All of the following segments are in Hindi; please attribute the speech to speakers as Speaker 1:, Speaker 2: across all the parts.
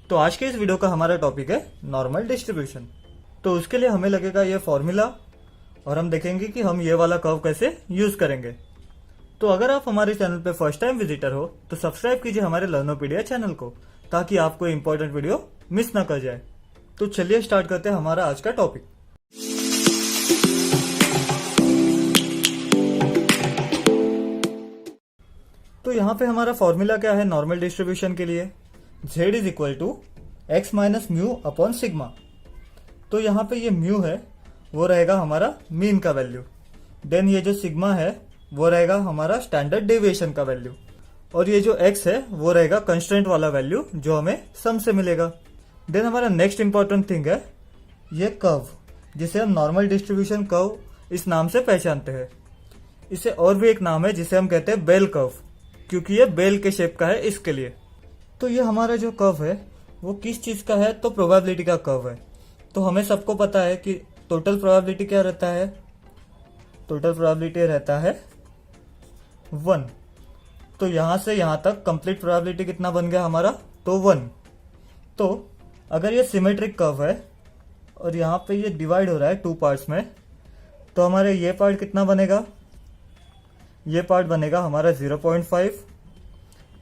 Speaker 1: तो आज के इस वीडियो का हमारा टॉपिक है नॉर्मल डिस्ट्रीब्यूशन। तो उसके लिए हमें लगेगा ये फॉर्मूला और हम देखेंगे कि हम ये वाला कर्व कैसे यूज करेंगे। तो अगर आप हमारे चैनल पे फर्स्ट टाइम विजिटर हो तो सब्सक्राइब कीजिए हमारे लर्नोपीडिया चैनल को, ताकि आपको इंपॉर्टेंट वीडियो मिस ना कर जाए। तो चलिए स्टार्ट करते हैं हमारा आज का टॉपिक। तो यहाँ पे हमारा फॉर्मूला क्या है नॉर्मल डिस्ट्रीब्यूशन के लिए, z is equal to x minus mu upon sigma. तो यहाँ पे ये म्यू है वो रहेगा हमारा मीन का वैल्यू, देन ये जो सिग्मा है वो रहेगा हमारा स्टैंडर्ड डेविएशन का वैल्यू, और ये जो x है वो रहेगा कंस्ट्रेंट वाला वैल्यू जो हमें सम से मिलेगा। देन हमारा नेक्स्ट इंपॉर्टेंट थिंग है ये कर्व, जिसे हम नॉर्मल डिस्ट्रीब्यूशन कर्व इस नाम से पहचानते हैं। इसे और भी एक नाम है जिसे हम कहते हैं बेल कर्व, क्योंकि ये बेल के शेप का है इसके लिए। तो ये हमारा जो कर्व है वो किस चीज का है, तो प्रोबेबिलिटी का कर्व है। तो हमें सबको पता है कि टोटल प्रोबेबिलिटी क्या रहता है, टोटल प्रोबेबिलिटी रहता है 1। तो यहां से यहां तक कंप्लीट प्रोबेबिलिटी कितना बन गया हमारा, तो 1। तो अगर ये सिमेट्रिक कर्व है और यहाँ पे ये डिवाइड हो रहा है 2 पार्ट्स में, तो हमारे ये पार्ट कितना बनेगा, ये पार्ट बनेगा हमारा 0.5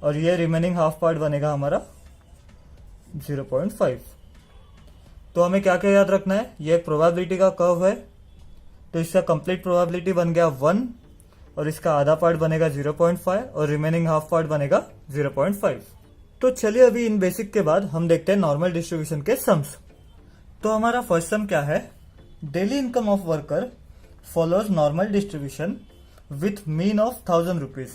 Speaker 1: और ये रिमेनिंग हाफ पार्ट बनेगा हमारा 0.5। तो हमें क्या क्या याद रखना है, ये एक प्रोबेबिलिटी का कर्व है, तो इसका कंप्लीट प्रोबेबिलिटी बन गया 1 और इसका आधा पार्ट बनेगा 0.5 और रिमेनिंग हाफ पार्ट बनेगा 0.5। तो चलिए अभी इन बेसिक के बाद हम देखते हैं नॉर्मल डिस्ट्रीब्यूशन के सम्स। तो हमारा फर्स्ट सम क्या है, daily income of worker follows normal distribution with mean of 1000 rupees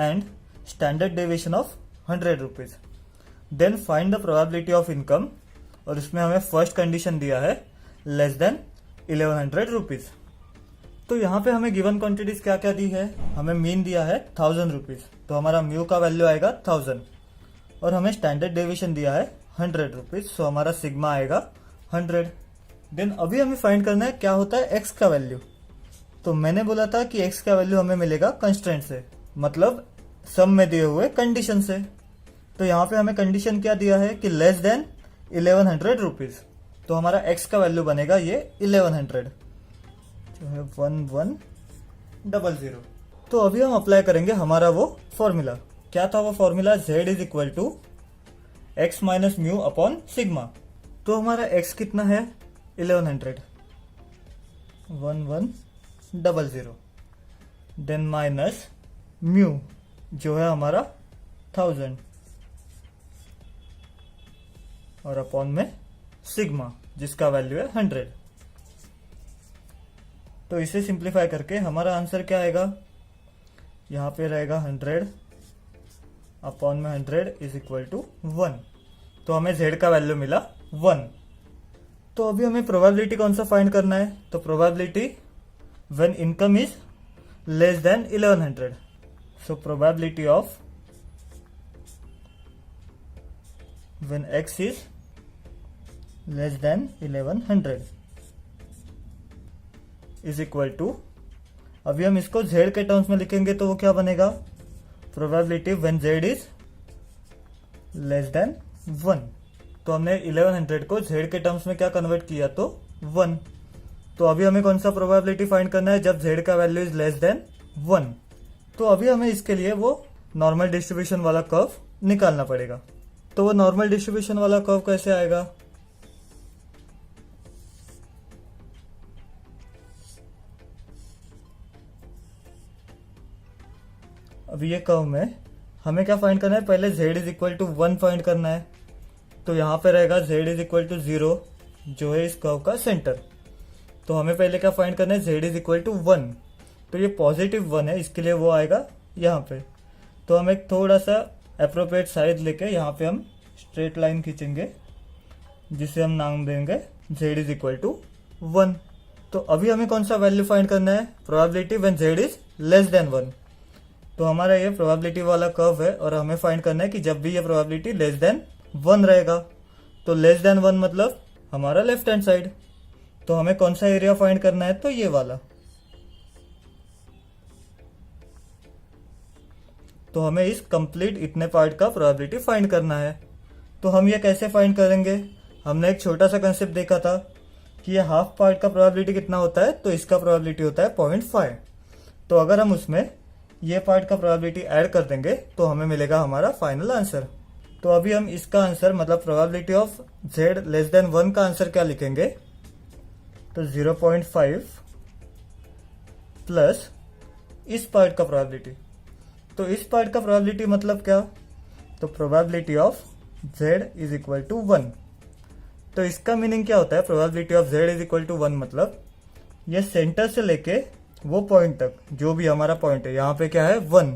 Speaker 1: and standard deviation of 100 rupees. Then find the probability of income, और इसमें हमें फर्स्ट कंडीशन दिया है लेस देन 1100 रुपीज। तो यहाँ पे हमें गिवन क्वांटिटीज क्या क्या दी है, हमें मीन दिया है 1000 रुपीज, तो हमारा म्यू का वैल्यू आएगा 1000, और हमें स्टैंडर्ड डेविएशन दिया है 100 रुपीज, सो हमारा सिग्मा आएगा 100। देन अभी हमें फाइंड करना है क्या होता है एक्स का वैल्यू। तो मैंने बोला था कि x का वैल्यू हमें मिलेगा कंस्ट्रेंट से, मतलब सम में दिए हुए कंडीशन से। तो यहाँ पे हमें कंडीशन क्या दिया है कि लेस देन 1100 रुपीज, तो हमारा x का वैल्यू बनेगा ये 1100 जो है 1100। तो अभी हम अप्लाई करेंगे हमारा वो फॉर्मूला। क्या था वो formula, z is equal to x minus mu upon sigma. तो हमारा x कितना है 1100, 1100, देन माइनस म्यू जो है हमारा 1000 और अपॉन में सिग्मा जिसका वैल्यू है 100। तो इसे सिंप्लीफाई करके हमारा आंसर क्या आएगा, यहाँ पे रहेगा 100 अपॉन में 100 इज इक्वल टू 1। तो हमें z का वैल्यू मिला 1। तो अभी हमें प्रोबेबिलिटी कौन सा फाइंड करना है, तो probability when income is less than 1100, so probability of when x is less than 1100 is equal to, अभी हम इसको z के टर्म्स में लिखेंगे तो वो क्या बनेगा, probability when z is less than 1। तो हमने 1100 को z के टर्म्स में क्या कन्वर्ट किया, तो 1। तो अभी हमें कौन सा प्रोबेबिलिटी फाइंड करना है, जब z का वैल्यू इज लेस देन 1। तो अभी हमें इसके लिए वो नॉर्मल डिस्ट्रीब्यूशन वाला कर्व निकालना पड़ेगा। तो वो नॉर्मल डिस्ट्रीब्यूशन वाला कर्व कैसे आएगा, अभी ये कर्व में हमें क्या फाइंड करना है, पहले z is equal to 1 find करना है। तो यहाँ पे रहेगा z इज इक्वल टू 0 जो है इस कर्व का सेंटर। तो हमें पहले क्या फाइंड करना है, z इज इक्वल टू 1। तो ये पॉजिटिव 1 है, इसके लिए वो आएगा यहाँ पे। तो हम एक थोड़ा सा अप्रोप्रिएट साइज लेके यहाँ पे हम स्ट्रेट लाइन खींचेंगे जिसे हम नाम देंगे z इज इक्वल टू 1। तो अभी हमें कौन सा वैल्यू फाइंड करना है, probability when z is less then 1। तो हमारा ये प्रोबेबिलिटी वाला कर्व है और हमें फाइंड करना है कि जब भी ये प्रोबेबिलिटी लेस देन 1 रहेगा, तो लेस देन 1 मतलब हमारा लेफ्ट हैंड साइड। तो हमें कौन सा एरिया फाइंड करना है, तो ये वाला। तो हमें इस कंप्लीट इतने पार्ट का प्रोबेबिलिटी फाइंड करना है। तो हम ये कैसे फाइंड करेंगे? हमने एक छोटा सा कंसेप्ट देखा था कि ये हाफ पार्ट का प्रोबेबिलिटी कितना होता है, तो इसका प्रोबेबिलिटी होता है 0.5। तो अगर हम उसमें ये पार्ट का प्रोबेबिलिटी ऐड कर देंगे तो हमें मिलेगा हमारा फाइनल आंसर। तो अभी हम इसका आंसर मतलब probability of z less than 1 का आंसर क्या लिखेंगे? तो 0.5 प्लस इस पार्ट का प्रोबेबिलिटी। तो इस पार्ट का प्रोबेबिलिटी मतलब क्या? तो probability of z is equal to 1। तो इसका मीनिंग क्या होता है? Probability of z is equal to 1 मतलब ये सेंटर से लेके वो पॉइंट तक जो भी हमारा पॉइंट है, यहाँ पे क्या है 1,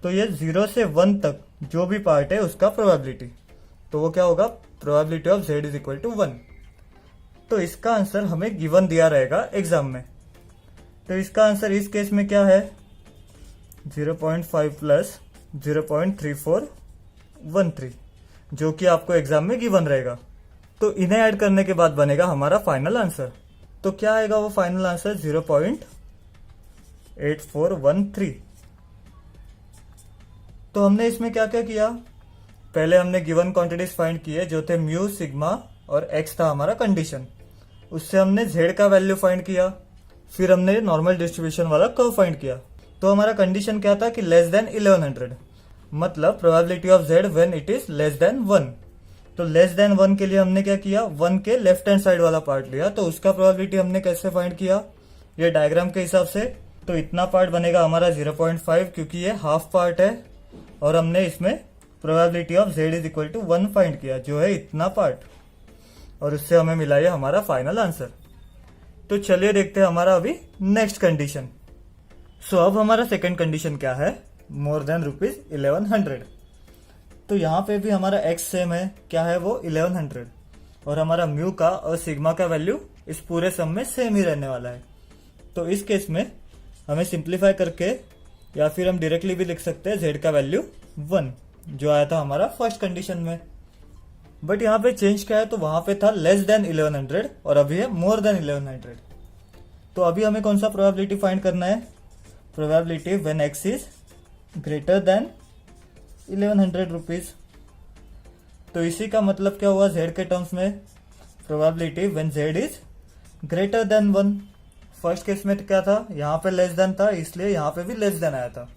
Speaker 1: तो ये 0 से 1 तक जो भी पार्ट है उसका प्रोबेबिलिटी, तो वो क्या होगा? Probability of z is equal to 1। तो इसका आंसर हमें गिवन दिया रहेगा एग्जाम में। तो इसका आंसर इस केस में क्या है? 0.5 प्लस 0.3413, जो कि आपको एग्जाम में गिवन रहेगा। तो इन्हें ऐड करने के बाद बनेगा हमारा फाइनल आंसर। तो क्या आएगा वो फाइनल आंसर? 0.8413। तो हमने इसमें क्या क्या किया? पहले हमने गिवन क्वांटिटीज फाइंड किए जो थे म्यू, सिग्मा और एक्स था हमारा कंडीशन। उससे हमने z का वैल्यू फाइंड किया। फिर हमने नॉर्मल डिस्ट्रीब्यूशन वाला कर्व फाइंड किया। तो हमारा कंडीशन क्या था कि लेस देन 1100, मतलब probability of z when it is less then 1। तो लेस देन 1 के लिए हमने क्या किया? 1 के लेफ्ट हैंड साइड वाला पार्ट लिया। तो उसका प्रोबेबिलिटी हमने कैसे फाइंड किया? ये डायग्राम के हिसाब से। तो इतना पार्ट बनेगा हमारा 0.5 क्योंकि ये हाफ पार्ट है, और हमने इसमें probability of z is equal to 1 find किया जो है इतना पार्ट, और उससे हमें मिला ये हमारा फाइनल आंसर। तो चलिए देखते हैं हमारा अभी नेक्स्ट कंडीशन। सो अब हमारा सेकंड कंडीशन क्या है? More than ₹1100। तो यहाँ पे भी हमारा x सेम है, क्या है वो? 1100, और हमारा म्यू का और सिग्मा का वैल्यू इस पूरे सम में सेम ही रहने वाला है। तो इस केस में हमें सिंप्लीफाई करके या फिर हम डायरेक्टली भी लिख सकते हैं z का वैल्यू 1, जो आया था हमारा फर्स्ट कंडीशन में। बट यहाँ पे चेंज क्या है? तो वहां पे था लेस देन 1100 और अभी है मोर देन 1100। तो अभी हमें कौन सा प्रोबेबिलिटी फाइंड करना है? Probability when x is greater than 1100 rupees. तो इसी का मतलब क्या हुआ z के टर्म्स में? Probability when z is greater than 1। First case में क्या था? यहाँ पे लेस देन था, इसलिए यहाँ पे भी लेस देन आया था।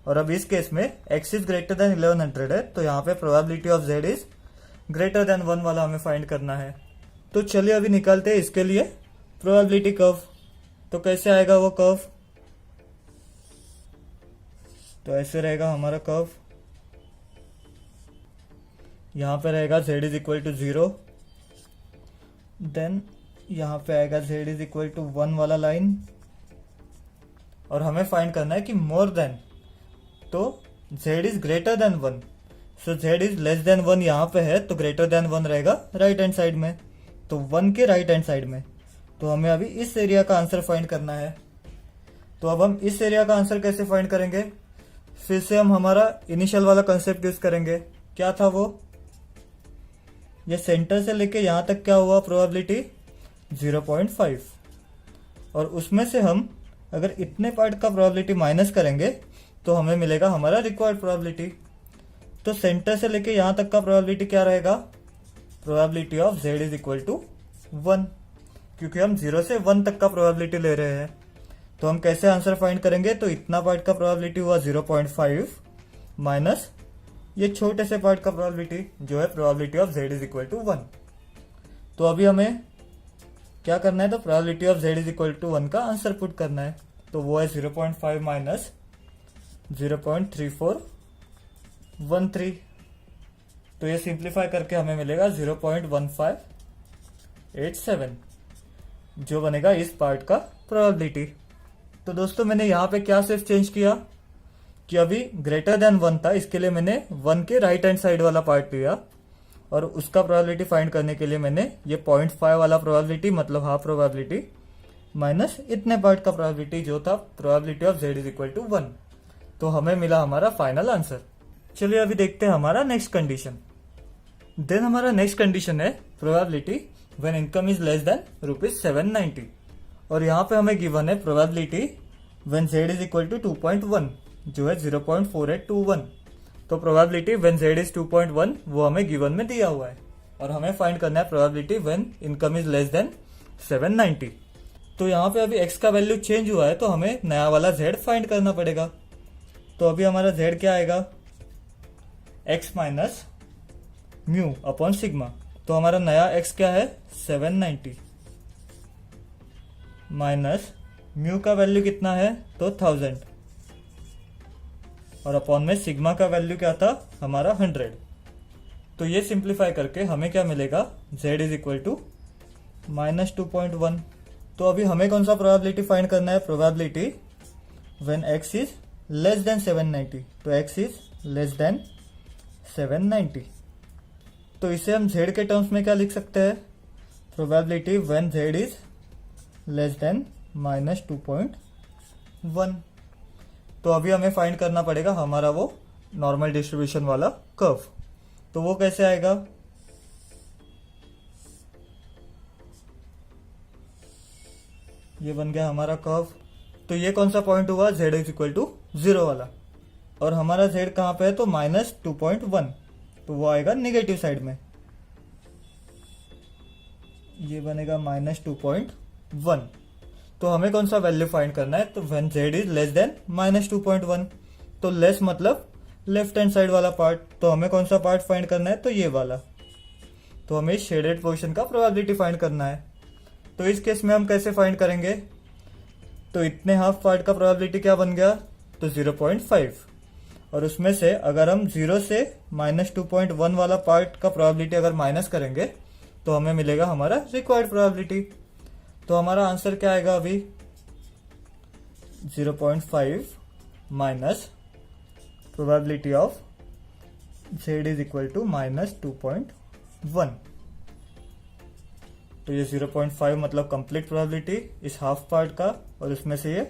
Speaker 1: और अब इस केस में x इज ग्रेटर देन 1100 है, तो यहाँ पे probability of z is greater than 1 वाला हमें फाइंड करना है। तो चलिए अभी निकालते हैं इसके लिए प्रोबेबिलिटी कर्व। तो कैसे आएगा वो कर्व? तो ऐसे रहेगा हमारा कर्व। यहाँ पे रहेगा z is equal to 0, then यहाँ पे आएगा z इज इक्वल टू 1 वाला लाइन, और हमें फाइंड करना है कि मोर देन, तो z is greater than 1। So z is less then 1 यहाँ पे है, तो ग्रेटर देन 1 रहेगा राइट हैंड साइड में, तो 1 के राइट हैंड साइड में। तो हमें अभी इस एरिया का आंसर फाइंड करना है। तो अब हम इस एरिया का आंसर कैसे फाइंड करेंगे? फिर से हम हमारा इनिशियल वाला कंसेप्ट यूज करेंगे। क्या था वो? ये सेंटर से लेके यहाँ तक क्या हुआ प्रोबेबिलिटी? 0.5, और उसमें से हम अगर इतने पार्ट का प्रोबेबिलिटी माइनस करेंगे तो हमें मिलेगा हमारा रिक्वायर्ड प्रोबेबिलिटी। तो सेंटर से लेके यहाँ तक का प्रोबेबिलिटी क्या रहेगा? Probability of z is equal to 1, क्योंकि हम 0 से 1 तक का प्रोबेबिलिटी ले रहे हैं। तो हम कैसे आंसर फाइंड करेंगे? तो इतना पार्ट का प्रोबेबिलिटी हुआ 0.5 माइनस ये छोटे से पार्ट का प्रोबेबिलिटी जो है probability of z is equal to 1। तो अभी हमें क्या करना है? तो probability of z is equal to 1 का आंसर पुट करना है। तो वो है 0.5 माइनस 0.3413। तो ये सिंप्लीफाई करके हमें मिलेगा 0.1587, जो बनेगा इस पार्ट का प्रोबेबिलिटी। तो दोस्तों मैंने यहाँ पे क्या सिर्फ चेंज किया कि अभी ग्रेटर देन 1 था, इसके लिए मैंने 1 के राइट हैंड साइड वाला पार्ट लिया, और उसका प्रोबेबिलिटी फाइंड करने के लिए मैंने ये 0.5 वाला प्रोबेबिलिटी मतलब हाफ प्रोबेबिलिटी माइनस इतने पार्ट का प्रोबेबिलिटी जो था probability of z is equal to 1। तो हमें मिला हमारा फाइनल आंसर। चलिए अभी देखते हैं हमारा नेक्स्ट कंडीशन। देन हमारा नेक्स्ट कंडीशन है probability when income is less than ₹790, और यहाँ पे हमें गिवन है probability when z is equal to 2.1 जो है 0.4821। तो प्रोबेबिलिटी व्हेन z इज 2.1 वो हमें गिवन में दिया हुआ है और हमें फाइंड करना है probability when income is less than 790। तो यहाँ पे अभी x का वैल्यू चेंज हुआ है तो हमें नया वाला z फाइंड करना पड़ेगा। तो अभी हमारा z क्या आएगा, x minus mu upon sigma. तो हमारा नया x क्या है 790 माइनस म्यू का वैल्यू कितना है तो 1000 और अपॉन में सिग्मा का वैल्यू क्या था हमारा 100। तो ये सिंप्लीफाई करके हमें क्या मिलेगा, z is equal to minus 2.1। तो अभी हमें कौन सा प्रोबेबिलिटी फाइंड करना है, probability when x is less than 790। तो x इज लेस देन 790। तो इसे हम z के टर्म्स में क्या लिख सकते हैं, probability when z is less then minus 2.1। तो अभी हमें फाइंड करना पड़ेगा हमारा वो नॉर्मल डिस्ट्रीब्यूशन वाला कर्व। तो वो कैसे आएगा, ये बन गया हमारा कर्व। तो ये कौन सा पॉइंट हुआ, z इज इक्वल टू 0 वाला, और हमारा z कहां पे है तो माइनस 2.1, तो वो आएगा निगेटिव साइड में, ये बनेगा माइनस 2.1। तो हमें कौन सा वैल्यू फाइंड करना है, तो when z is less then minus 2.1। तो लेस मतलब लेफ्ट हैंड साइड वाला पार्ट, तो हमें कौन सा पार्ट फाइंड करना है, तो ये वाला। तो हमें शेडेड पोर्शन का प्रोबेबिलिटी फाइंड करना है। तो इस केस में हम कैसे फाइंड करेंगे, तो इतने हाफ पार्ट का प्रोबेबिलिटी क्या बन गया, तो 0.5, और उसमें से अगर हम 0 से माइनस 2.1 वाला पार्ट का प्रोबेबिलिटी अगर माइनस करेंगे तो हमें मिलेगा हमारा रिक्वायर्ड प्रोबेबिलिटी। तो हमारा आंसर क्या आएगा अभी, 0.5 minus probability of z is equal to minus 2.1। तो ये 0.5 मतलब कंप्लीट प्रोबेबिलिटी इस हाफ पार्ट का, और उसमें से ये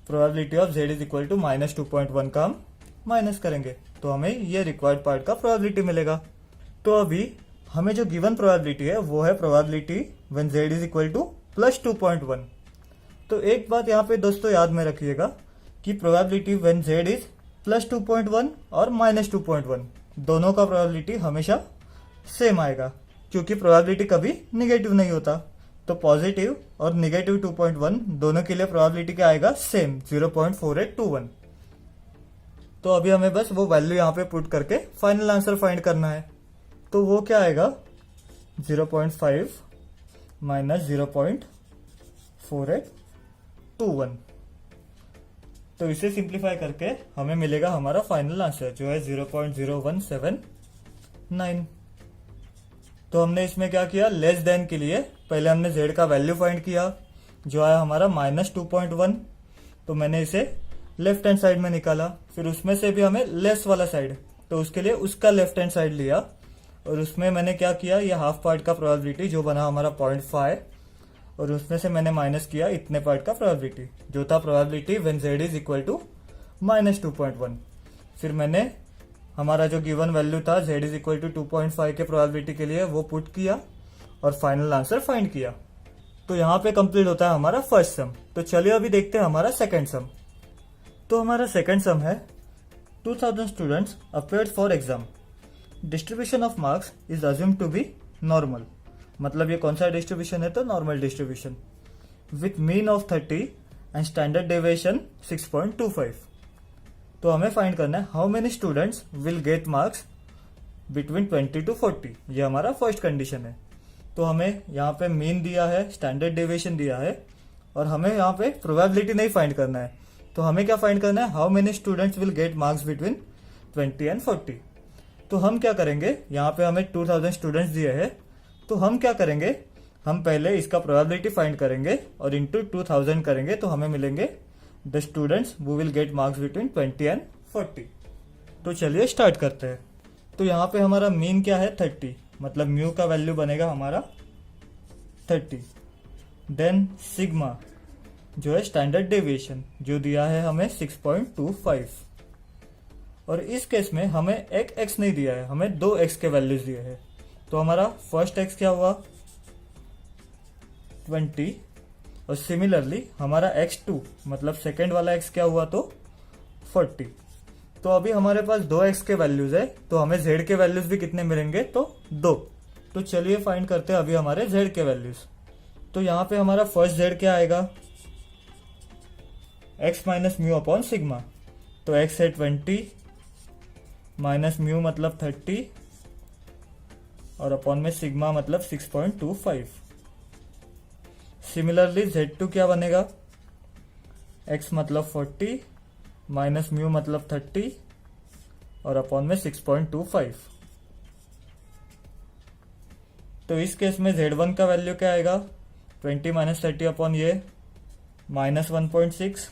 Speaker 1: probability of z is equal to minus 2.1 का हम माइनस करेंगे तो हमें ये रिक्वायर्ड पार्ट का प्रोबेबिलिटी मिलेगा। तो अभी हमें जो गिवन प्रोबेबिलिटी है वो है probability when z is equal two plus 2.1। तो एक बात यहाँ पे दोस्तों याद में रखिएगा कि probability when z is plus 2.1 और माइनस 2.1 दोनों का प्रोबेबिलिटी हमेशा सेम आएगा, क्योंकि प्रोबेबिलिटी कभी निगेटिव नहीं होता। तो पॉजिटिव और निगेटिव 2.1 दोनों के लिए प्रोबेबिलिटी क्या आएगा, सेम 0.4821। तो अभी हमें बस वो वैल्यू यहाँ पे पुट करके फाइनल आंसर फाइंड करना है। तो वो क्या आएगा, 0.5 माइनस 0.4821। तो इसे सिंप्लीफाई करके हमें मिलेगा हमारा फाइनल आंसर जो है 0.0179। तो हमने इसमें क्या किया, लेस देन के लिए पहले हमने z का वैल्यू फाइंड किया जो आया हमारा माइनस 2.1। तो मैंने इसे लेफ्ट हैंड साइड में निकाला, फिर उसमें से भी हमें लेस वाला साइड, तो उसके लिए उसका लेफ्ट हैंड साइड लिया, और उसमें मैंने क्या किया, ये हाफ पार्ट का प्रोबेबिलिटी जो बना हमारा 0.5, और उसमें से मैंने माइनस किया इतने पार्ट का प्रोबेबिलिटी जो था probability when z is equal to minus 2.1। फिर मैंने हमारा जो गिवन वैल्यू था z इज इक्वल टू 2.5 के प्रोबेबिलिटी के लिए वो पुट किया और फाइनल आंसर फाइंड किया। तो यहाँ पे कंप्लीट होता है हमारा फर्स्ट सम। तो चलिए अभी देखते हैं हमारा सेकंड सम। तो हमारा सेकंड सम है 2000 students appeared for exam, distribution of marks is assumed to be normal. मतलब ये कौन सा डिस्ट्रीब्यूशन है, तो normal distribution with mean of 30 and standard deviation 6.25। तो हमें फाइंड करना है how many students will get marks between 20 to 40। ये हमारा फर्स्ट कंडीशन है। तो हमें यहाँ पे मीन दिया है, स्टैंडर्ड डेविएशन दिया है, और हमें यहाँ पे प्रोबेबिलिटी नहीं फाइंड करना है। तो हमें क्या फाइंड करना है, how many students will get marks between 20 and 40। तो हम क्या करेंगे, यहाँ पे हमें 2000 स्टूडेंट्स दिए हैं, तो हम क्या करेंगे, हम पहले इसका प्रोबेबिलिटी फाइंड करेंगे और इंटू 2000 करेंगे तो हमें मिलेंगे द स्टूडेंट्स वो will get marks between 20 and 40। तो चलिए स्टार्ट करते हैं। तो यहाँ पे हमारा मीन क्या है 30, मतलब म्यू का वैल्यू बनेगा हमारा 30। देन सिग्मा जो है स्टैंडर्ड डेविएशन जो दिया है हमें 6.25, और इस केस में हमें एक x नहीं दिया है, हमें दो x के वैल्यूज दिए हैं। तो हमारा फर्स्ट x क्या हुआ 20, और सिमिलरली हमारा x2 मतलब सेकेंड वाला x क्या हुआ तो 40। तो अभी हमारे पास 2x के वैल्यूज है, तो हमें z के वैल्यूज भी कितने मिलेंगे, तो 2। तो चलिए फाइंड करते हैं अभी हमारे z के वैल्यूज। तो यहाँ पे हमारा फर्स्ट z क्या आएगा, x minus mu upon sigma. तो x है 20 माइनस म्यू मतलब 30 और अपॉन में सिग्मा मतलब 6.25। सिमिलरली z2 क्या बनेगा, x मतलब 40 माइनस म्यू मतलब 30 और अपॉन में 6.25। तो इस केस में z1 का वैल्यू क्या आएगा, 20 माइनस 30 अपॉन ये माइनस 1.6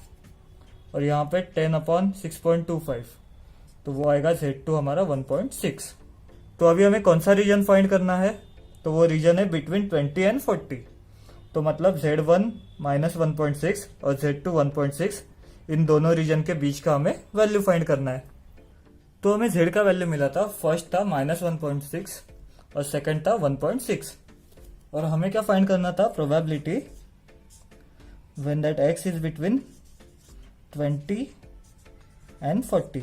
Speaker 1: और यहाँ पे 10 अपॉन 6.25, तो वो आएगा z2 हमारा 1.6। तो अभी हमें कौन सा रीजन फाइंड करना है, तो वो रीजन है बिटवीन 20 एंड 40। तो मतलब z1 माइनस 1.6 और z2 1.6, इन दोनों रीजन के बीच का हमें वैल्यू फाइंड करना है। तो हमें z का वैल्यू मिला था, फर्स्ट था माइनस 1.6 और सेकंड था 1.6, और हमें क्या फाइंड करना था, probability when that x is between 20 and 40।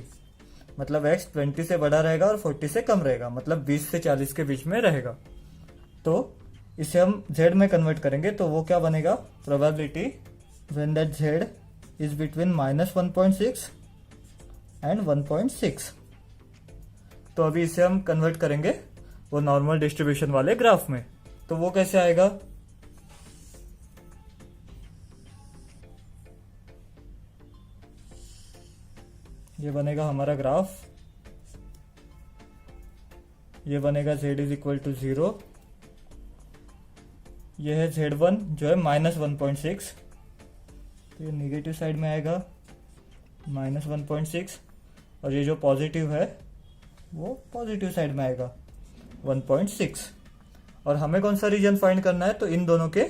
Speaker 1: मतलब x 20 से बड़ा रहेगा और 40 से कम रहेगा, मतलब 20 से 40 के बीच में रहेगा। तो इसे हम z में कन्वर्ट करेंगे, तो वो क्या बनेगा, probability when that z is between minus 1.6 and 1.6। तो अभी इसे हम कन्वर्ट करेंगे वो नॉर्मल डिस्ट्रीब्यूशन वाले ग्राफ में। तो वो कैसे आएगा, ये बनेगा हमारा ग्राफ, ये बनेगा z इज इक्वल टू 0, ये है z1 जो है माइनस 1.6, तो ये निगेटिव साइड में आएगा माइनस 1.6, और ये जो पॉजिटिव है वो पॉजिटिव साइड में आएगा 1.6। और हमें कौन सा रीजन फाइंड करना है, तो इन दोनों के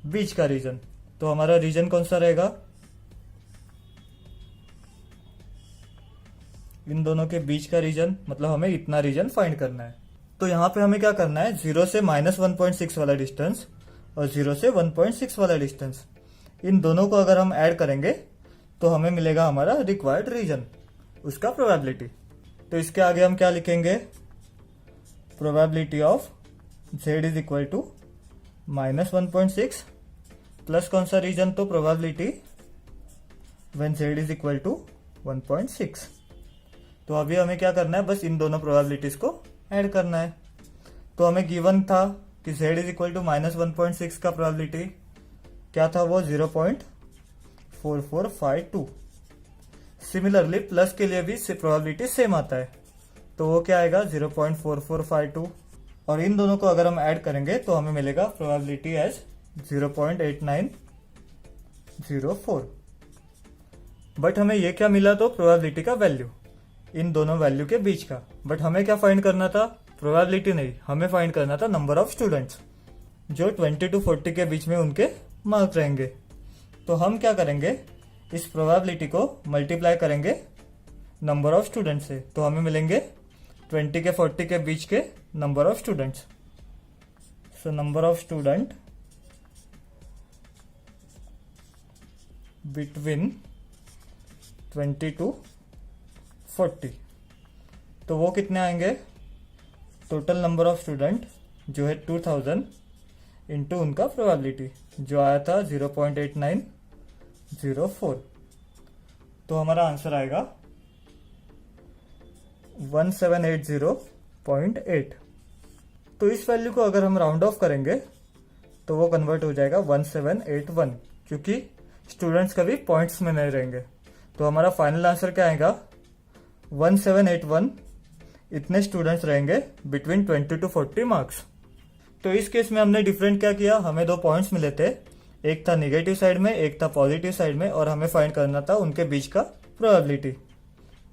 Speaker 1: बीच का रीजन। तो हमारा रीजन कौन सा रहेगा, इन दोनों के बीच का रीजन, मतलब हमें इतना रीजन फाइंड करना है। तो यहाँ पे हमें क्या करना है, 0 से माइनस 1.6 वाला डिस्टेंस और 0 से 1.6 वाला डिस्टेंस, इन दोनों को अगर हम ऐड करेंगे तो हमें मिलेगा हमारा रिक्वायर्ड रीजन, उसका प्रोबेबिलिटी। तो इसके आगे हम क्या लिखेंगे, probability of z is equal to minus 1.6 plus कौन सा रीजन, तो probability when z is equal to 1.6। तो अभी हमें क्या करना है, बस इन दोनों प्रोबेबिलिटीज को ऐड करना है। तो हमें गिवन था कि z is equal to minus 1.6 का प्रोबेबिलिटी क्या था, वो 0.4452। सिमिलरली प्लस के लिए भी प्रोबेबिलिटी सेम आता है, तो वो क्या आएगा 0.4452, और इन दोनों को अगर हम ऐड करेंगे तो हमें मिलेगा प्रोबेबिलिटी एज 0.8904। बट हमें ये क्या मिला, तो प्रोबेबिलिटी का वैल्यू इन दोनों वैल्यू के बीच का। बट हमें क्या फाइंड करना था, प्रोबेबिलिटी नहीं, हमें फाइंड करना था नंबर ऑफ स्टूडेंट्स जो 20 to 40 के बीच में उनके मार्क रहेंगे। तो हम क्या करेंगे, इस प्रोबेबिलिटी को मल्टीप्लाई करेंगे नंबर ऑफ स्टूडेंट से, तो हमें मिलेंगे 20 के 40 के बीच के number of students. So number of student between 20 to 40, तो वो कितने आएंगे, टोटल नंबर ऑफ स्टूडेंट जो है 2000 इंटू उनका प्रोबेबिलिटी जो आया था 0.8904। तो हमारा आंसर आएगा 1780.8। तो इस वैल्यू को अगर हम राउंड ऑफ करेंगे तो वो कन्वर्ट हो जाएगा 1781, क्योंकि स्टूडेंट्स कभी पॉइंट्स में नहीं रहेंगे। तो हमारा फाइनल आंसर क्या आएगा, 1781 इतने स्टूडेंट्स रहेंगे बिटवीन 20 to 40 मार्क्स। तो इस केस में हमने डिफरेंट क्या किया, हमें दो पॉइंट्स मिले थे, एक था निगेटिव साइड में, एक था पॉजिटिव साइड में, और हमें फाइंड करना था उनके बीच का प्रोबेबिलिटी।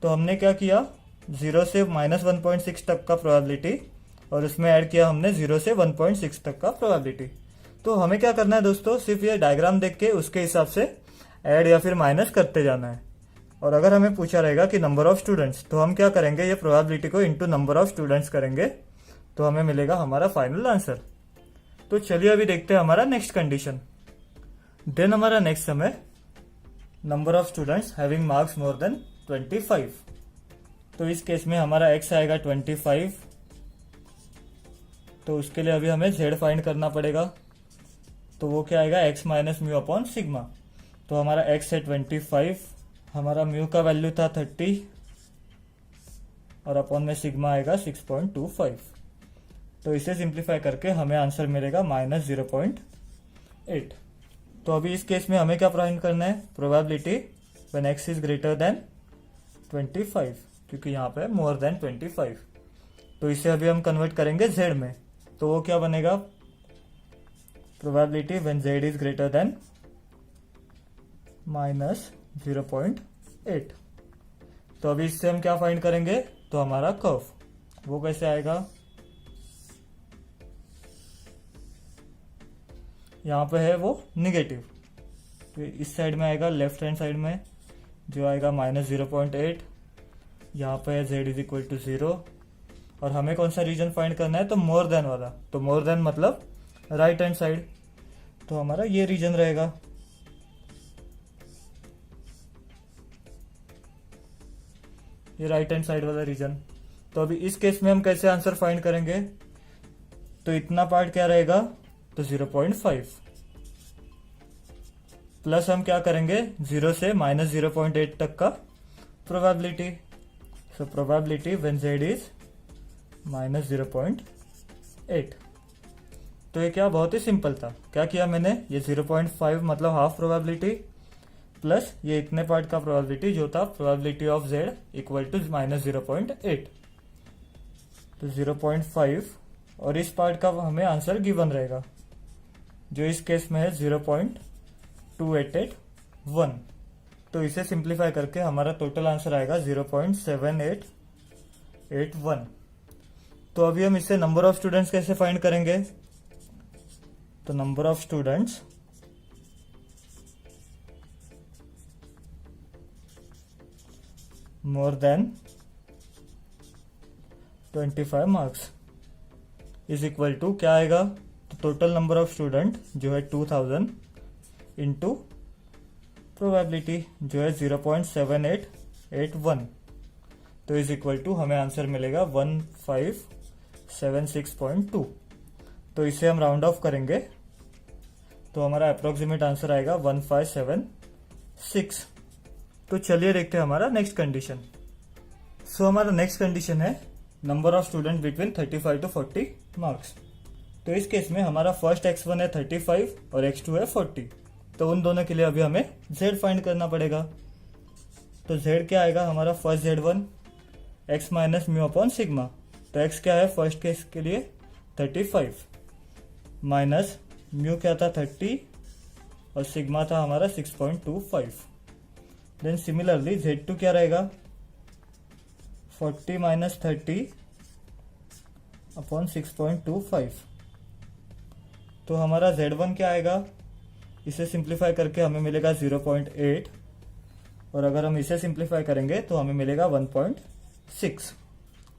Speaker 1: तो हमने क्या किया, 0 से माइनस 1.6 तक का प्रोबेबिलिटी और उसमें ऐड किया हमने 0 से 1.6 तक का प्रोबेबिलिटी। तो हमें क्या करना है दोस्तों, सिर्फ ये डायग्राम देख के उसके हिसाब से ऐड या फिर माइनस करते जाना है। और अगर हमें पूछा रहेगा कि नंबर ऑफ स्टूडेंट्स, तो हम क्या करेंगे, ये प्रोबेबिलिटी को इनटू नंबर ऑफ स्टूडेंट्स करेंगे, तो हमें मिलेगा हमारा फाइनल आंसर। तो चलिए अभी देखते हैं हमारा नेक्स्ट कंडीशन। देन हमारा नेक्स्ट सम है number of students having marks more than 25। तो इस केस में हमारा x आएगा 25, तो उसके लिए अभी हमें z फाइंड करना पड़ेगा। तो वो क्या आएगा, x minus mu upon sigma. तो हमारा x है 25, हमारा म्यू का वैल्यू था 30 और अपॉन में सिग्मा आएगा 6.25। तो इसे सिंप्लीफाई करके हमें आंसर मिलेगा -0.8। तो अभी इस केस में हमें क्या फाइंड करना है, probability when x is greater than 25, क्योंकि यहाँ पे मोर देन 25। तो इसे अभी हम कन्वर्ट करेंगे z में, तो वो क्या बनेगा, probability when z is greater than -0.8। तो अभी इससे हम क्या फाइंड करेंगे, तो हमारा कर्व वो कैसे आएगा, यहाँ पे है वो निगेटिव, तो इस साइड में आएगा, लेफ्ट हैंड साइड में जो आएगा -0.8, यहाँ पे है z इज इक्वल टू 0, और हमें कौन सा रीजन फाइंड करना है, तो मोर देन वाला। तो मोर देन मतलब राइट हैंड साइड, तो हमारा ये रीजन रहेगा। ये राइट हैंड साइड वाला रीजन। तो अभी इस केस में हम कैसे आंसर फाइंड करेंगे, तो इतना पार्ट क्या रहेगा, तो 0.5 प्लस हम क्या करेंगे 0 से -0.8 तक का probability. So probability when z is -0.8। तो ये क्या बहुत ही सिंपल था। क्या किया मैंने, ये 0.5 मतलब हाफ प्रोबेबिलिटी प्लस ये इतने पार्ट का प्रोबेबिलिटी जो था probability of z equal to -0.8। तो 0.5 और इस पार्ट का हमें आंसर गिवन रहेगा, जो इस केस में है 0.2881। तो इसे सिंप्लीफाई करके हमारा टोटल आंसर आएगा 0.7881। तो अभी हम इससे नंबर ऑफ स्टूडेंट्स कैसे फाइंड करेंगे, तो number of students more than 25 marks is equal to क्या आएगा, तो टोटल नंबर ऑफ स्टूडेंट जो है 2000 इंटू प्रोबेबिलिटी जो है 0.7881, तो इज इक्वल टू हमें आंसर मिलेगा 1576.2। तो इसे हम राउंड ऑफ करेंगे तो हमारा अप्रोक्सीमेट आंसर आएगा 1576। तो चलिए देखते हैं हमारा नेक्स्ट कंडीशन। सो हमारा नेक्स्ट कंडीशन है number of student between 35 to 40 marks. तो इस केस में हमारा फर्स्ट x1 है 35 और x2 है 40। तो उन दोनों के लिए अभी हमें z फाइंड करना पड़ेगा। तो z क्या आएगा हमारा, first z1 x minus mu upon sigma. तो x क्या है फर्स्ट केस के लिए 35 माइनस म्यू क्या था 30 और सिग्मा था हमारा 6.25। देन सिमिलरली z2 क्या रहेगा 40 माइनस 30 अपॉन 6.25। तो हमारा z1 क्या आएगा, इसे सिंप्लीफाई करके हमें मिलेगा 0.8 और अगर हम इसे सिंप्लीफाई करेंगे तो हमें मिलेगा 1.6।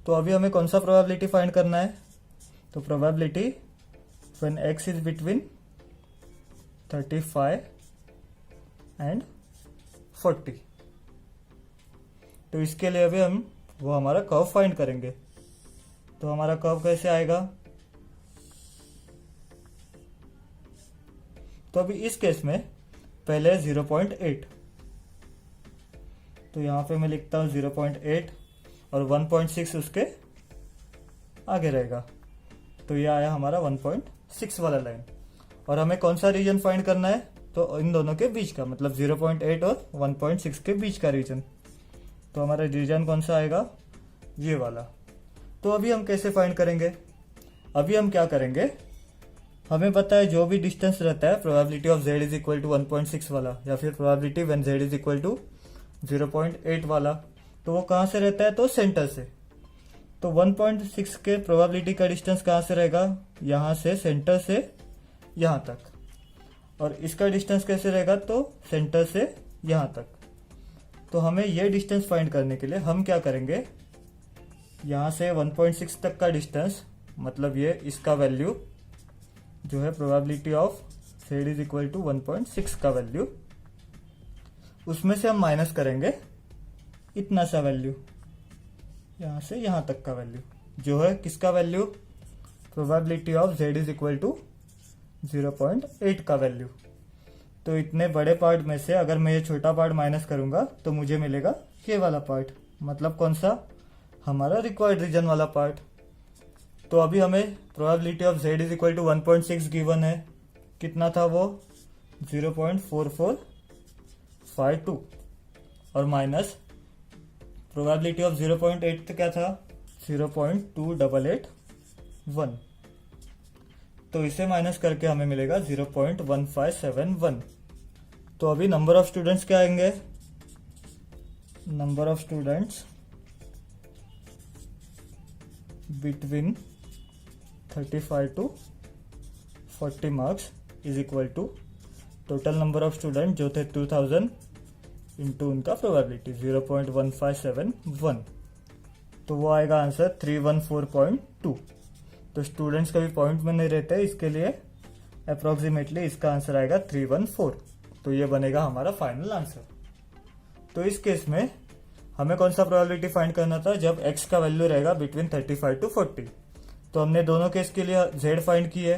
Speaker 1: तो अभी हमें कौन सा प्रोबेबिलिटी फाइंड करना है, तो probability when x is between 35 and 40। तो इसके लिए अभी हम वो हमारा कर्व फाइंड करेंगे। तो हमारा कर्व कैसे आएगा, तो अभी इस केस में पहले 0.8, तो यहां पे मैं लिखता हूं 0.8 और 1.6 उसके आगे रहेगा। तो ये आया हमारा 1.6 वाला लाइन। और हमें कौन सा रीजन फाइंड करना है, तो इन दोनों के बीच का, मतलब 0.8 और 1.6 के बीच का रीजन। तो हमारा रीजन कौन सा आएगा, ये वाला। तो अभी हम कैसे फाइंड करेंगे, अभी हम क्या करेंगे, हमें पता है जो भी डिस्टेंस रहता है probability of z is equal to 1.6 वाला या फिर probability when z is equal to 0.8 वाला, तो वो कहाँ से रहता है, तो सेंटर से। तो 1.6 के प्रोबेबिलिटी का डिस्टेंस कहाँ से रहेगा, यहाँ से सेंटर से यहाँ तक। और इसका डिस्टेंस कैसे रहेगा, तो सेंटर से यहाँ तक। तो हमें ये डिस्टेंस फाइंड करने के लिए हम क्या करेंगे, यहाँ से 1.6 तक का डिस्टेंस, मतलब ये इसका वैल्यू जो है probability of z is equal to 1.6 का वैल्यू, उसमें से हम माइनस करेंगे इतना सा वैल्यू। यहाँ से यहाँ तक का वैल्यू जो है किसका value, probability of z is equal to 0.8 का वैल्यू। तो इतने बड़े पार्ट में से अगर मैं ये छोटा पार्ट माइनस करूंगा तो मुझे मिलेगा ये वाला पार्ट, मतलब कौन सा, हमारा रिक्वायर्ड रीजन वाला पार्ट। तो अभी हमें probability of z is equal to 1.6 given है, कितना था वो 0.4452 और माइनस प्रोबेबिलिटी ऑफ 0.8 तो क्या था 0.2881। तो इसे माइनस करके हमें मिलेगा 0.1571। तो अभी नंबर ऑफ स्टूडेंट्स क्या आएंगे, number of students between 35 to 40 marks is equal to total number of student जो थे 2000 इंटू उनका प्रोबेबिलिटी 0.1571। तो वो आएगा आंसर 314.2। तो स्टूडेंट्स कभी पॉइंट में नहीं रहते, इसके लिए अप्रोक्सीमेटली इसका आंसर आएगा 314। तो ये बनेगा हमारा फाइनल आंसर। तो इस केस में हमें कौन सा प्रोबेबिलिटी फाइंड करना था, जब x का वैल्यू रहेगा बिटवीन 35 to 40। तो हमने दोनों केस के लिए z फाइंड किए।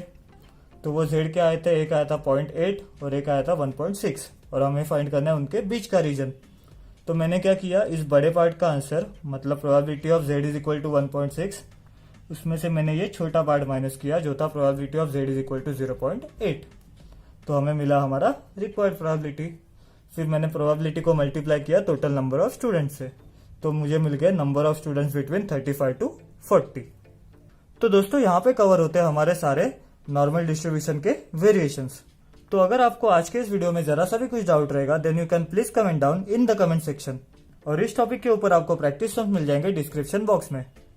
Speaker 1: तो वो z क्या आए थे, एक आया था 0.8 और एक आया था 1.6 और हमें फाइंड करना है उनके बीच का रीजन। तो मैंने क्या किया, इस बड़े पार्ट का आंसर मतलब probability of z is equal to 1.6, उसमें से मैंने ये छोटा पार्ट माइनस किया जो था probability of z is equal to 0.8। तो हमें मिला हमारा रिक्वायर्ड प्रोबेबिलिटी। फिर मैंने प्रोबेबिलिटी को मल्टीप्लाई किया टोटल नंबर ऑफ स्टूडेंट्स से, तो मुझे मिल गए number of students between 35 to 40। तो दोस्तों यहाँ पे कवर होते हैं हमारे सारे नॉर्मल डिस्ट्रीब्यूशन के वेरिएशंस। तो अगर आपको आज के इस वीडियो में जरा सा भी कुछ डाउट रहेगा then you can please comment down in the comment section. और इस टॉपिक के ऊपर आपको प्रैक्टिस सॉन्ग मिल जाएंगे डिस्क्रिप्शन बॉक्स में।